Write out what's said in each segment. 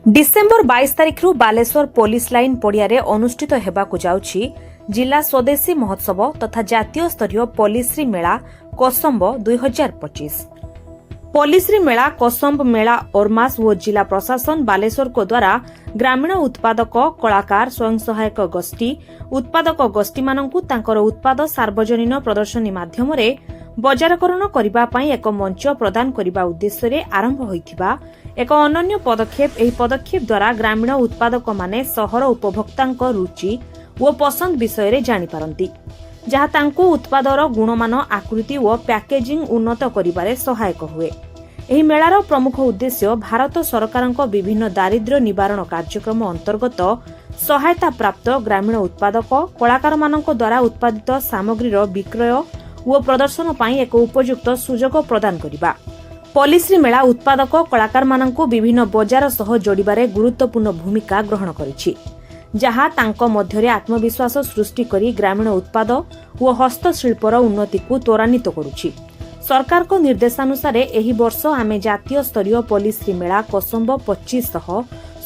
December 22 तारिख Baleshwar police line पड़ियारे अनुष्ठित हेबाकु जाउछि जिला स्वदेशी महोत्सव तथा जातीय स्तरीय पॉलिश्री मेला कोसंब 2025। पॉलिश्री मेला कोसंब मेला ओरमास व जिला प्रशासन बालेश्वर को द्वारा ग्रामीण उत्पादक कलाकार स्वयं सहायक गोष्ठी उत्पादक गोष्ठी मानकु तांकर उत्पाद सार्वजनीन प्रदर्शनी माध्यम बजारकरण करबा पई एक मंच प्रदान करबा उद्देश्य रे आरंभ होइथिबा एक अनन्य पदक्षेप। एही पदक्षेप द्वारा ग्रामीण उत्पादक माने सहर उपभोक्तांक रुचि व पसंद विषय रे जानि पारंती, जहा तांको उत्पादर गुणमान आकृति व पैकेजिंग उन्नत करिबारे सहायक हुए। एही मेलार प्रमुख उद्देश्य भारत सरकारक विभिन्न दारिद्र्य निवारण कार्यक्रम अंतर्गत सहायता प्राप्त ग्रामीण उत्पादक कलाकार मानक द्वारा उत्पादित सामग्रीर विक्रय व प्रदर्शन पाई एक उपयुक्त सुजोग प्रदान करिबा। पॉलिश्री मेला उत्पादक कलाकार मानकु विभिन्न बजार सह जोड़िबारे गुरुत्वपूर्ण भूमिका ग्रहण करिछि, जहा तांको मध्यरे आत्मविश्वास सृष्टि करी ग्रामीण उत्पाद व हस्तशिल्पर उन्नति को त्वरान्वित करुछि। सरकार को निर्देशानुसार एही वर्ष आमे जातीय स्तरीय पॉलिश्री मेला कोसंब 25 सह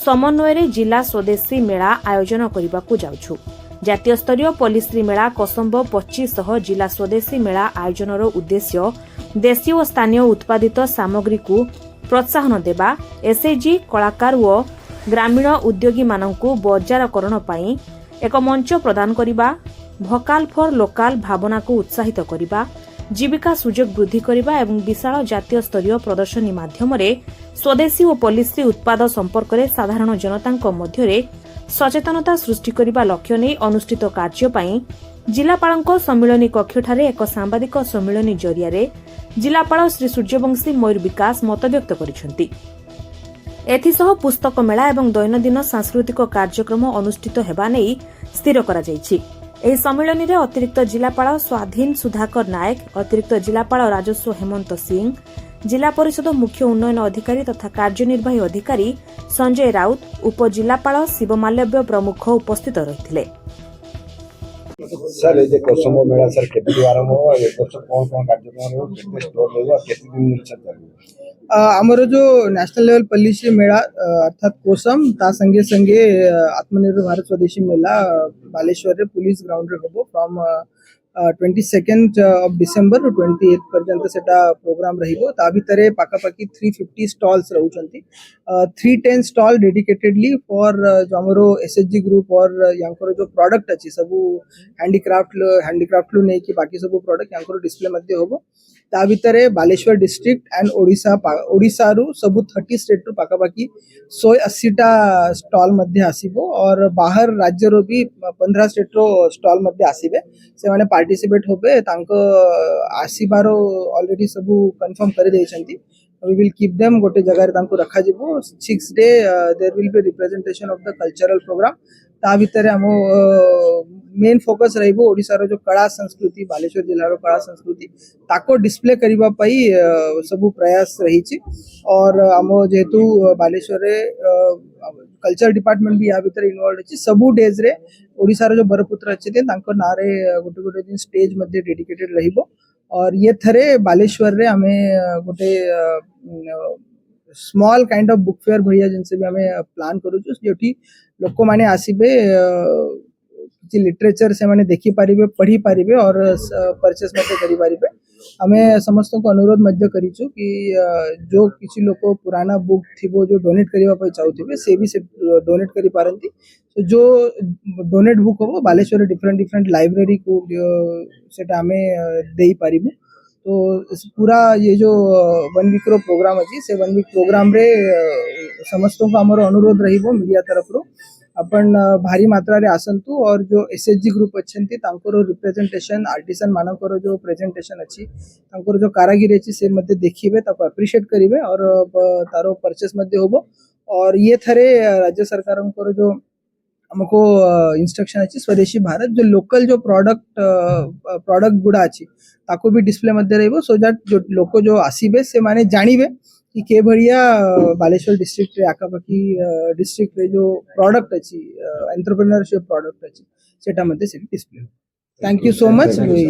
समन्वय जिला स्वदेशी मेला आयोजन करबाकू जाउछु। जातीय स्तरीय पॉलिश्री मेला कोसंब 25 सह जिला स्वदेशी मेला आयोजनर उद्देश्य देशी और स्थानीय उत्पादित सामग्री को प्रोत्साहन देबा, एसएचजी कलाकार व ग्रामीण उद्योगी मानकु बजारकरण पाई एक मंच प्रदान करिबा, भोकाल फॉर लोकाल भावना को उत्साहित करिबा, जीविका सुजोग वृद्धि करिबा एवं विशाल जातीय स्तरीय प्रदर्शनी माध्यम स्वदेशी और पॉलिश्री उत्पाद संपर्क में साधारण जनता मध्य सचेतनता सृष्टि करने लक्ष्य नहीं अनुष्ठित कार्य पई जिलापाल सम्मिलनी कक्षठारे एक सांबादिक सम्मिलनी जरिया जिलापाल श्री सूर्यवंशी मयूर विकास मत व्यक्त करिसेंती। एथिसह पुस्तक मेला एवं दैनंदिन सांस्कृतिक कार्यक्रम अनुष्ठित हेबा नै स्थिर करा जायछि। एही सम्मिलनी रे अतिरिक्त जिलापाल स्वाधीन सुधाकर नायक, अतिरिक्त जिलापाल राजस्व हेमंत सिंह, जिला परिषद मुख्य उन्नयन अधिकारी तथा कार्यनिर्वाही अधिकारी संजय राउत, उपजिलापाल शिवमाल्यव्य प्रमुख उपस्थित रहिथिले। सर ये कोसंब मेला सर केबे आरंभ हो ये कोसंब कौन कौन कार्यक्रम हो कितने स्टॉल होगा कितने दिन मिल सकता है? आमर जो नेशनल लेवल पॉलिश्री मेला अर्थात कोसम ता संगे संगे आत्मनिर्भर भारत स्वदेशी मेला बालेश्वर रे पुलिस ग्राउंड रे होबो from 22nd of December 28th पर्यंत सेटा प्रोग्राम रहिबो। ता भितरे पाकापाकी 350 स्टॉल्स रहउचंती, 310 स्टॉल डेडिकेटेडली फॉर जो हमरो एसएचजी ग्रुप और यांकर जो प्रोडक्ट अछि सब हैंडीक्राफ्ट लो नै कि बाकी सब प्रोडक्ट यांकर डिस्प्ले मध्ये होबो। ता भितरे बालेश्वर डिस्ट्रिक्ट एंड ओडिसा रु सब 30 स्टेट रु पाकापाकी 180 टा स्टॉल मध्ये आसीबो और बाहर राज्य रो भी 15 स्टेट रो स्टॉल मध्ये आसीबे। से माने पार्टिसिपेट होबे तांको आसीबारो ऑलरेडी सब कंफर्म कर देइछंती। We will keep them गोटे जगह रे तांको रखा जिवो। 6 day there will be representation of the cultural program। ता भितरे हम मेन फोकस रहिबो ओडिसा रो जो कला संस्कृति बालेश्वर जिल्ला रो कला संस्कृति ताको डिस्प्ले करिबा पई सब प्रयास रहिछि। और हम जेतु बालेश्वर रे कल्चर डिपार्टमेंट भी या भितर इन्वॉल्व अछि। सबु डेज रे ओडिसा रो जो बरपुत्र अछि तांको नारे गोटे गोटे दिन स्टेज मध्ये डेडिकेटेड रहिबो। और ये थरे बालेश्वर रे हमें गोटे small kind of book fair भैया जिनसे भी हमें प्लान करू जोठी लोक माने आसीबे कि लिटरेचर से माने देखि पारिबे पढ़ी पारिबे और परचेस मध्ये करि पारिबे। हमें समस्त को अनुरोध मध्य करिछु कि जो किछि लोक पुराना बुक थिबो जो डोनेट करिवा पई चाहउथिबे से भी से डोनेट करि पारंती। तो जो डोनेट बुक हो बालेश्वर डिफरेंट लाइब्रेरी को सेटा हमें देई पारिबो। तो पूरा ये जो 1 वीक रो प्रोग्राम अछि से 1 वीक प्रोग्राम रे समस्त को हमर अनुरोध रहिबो मीडिया तरफ रो अपन भारी मात्रा रे आसंतु। और जो एसएचजी ग्रुप अच्छे तांकर रिप्रेजेंटेशन आर्टिसन मानकर जो प्रेजेंटेशन अच्छी तांकर जो कारागिरी अच्छी से मध्य देखिबे ताको अप्रिशिएट करिवे और तारो परचेस मध्य होबो। और ये थरे राज्य सरकारंकर जो हमको इंस्ट्रक्शन अच्छी स्वदेशी भारत जो लोकल जो प्रोडक्ट गुड़ा अच्छी ताको भी डिस्प्ले मध्य रहिबो सो दैट जो लोक जो आसीबे से माने जानिबे कि के भड़िया बालेश्वर डिस्ट्रिक्ट रे आकाबाकी डिस्ट्रिक्ट रे जो प्रोडक्ट अच्छी एंटरप्रेन्योरशिप प्रोडक्ट अच्छी सेटा मध्ये से display. Thank you so much.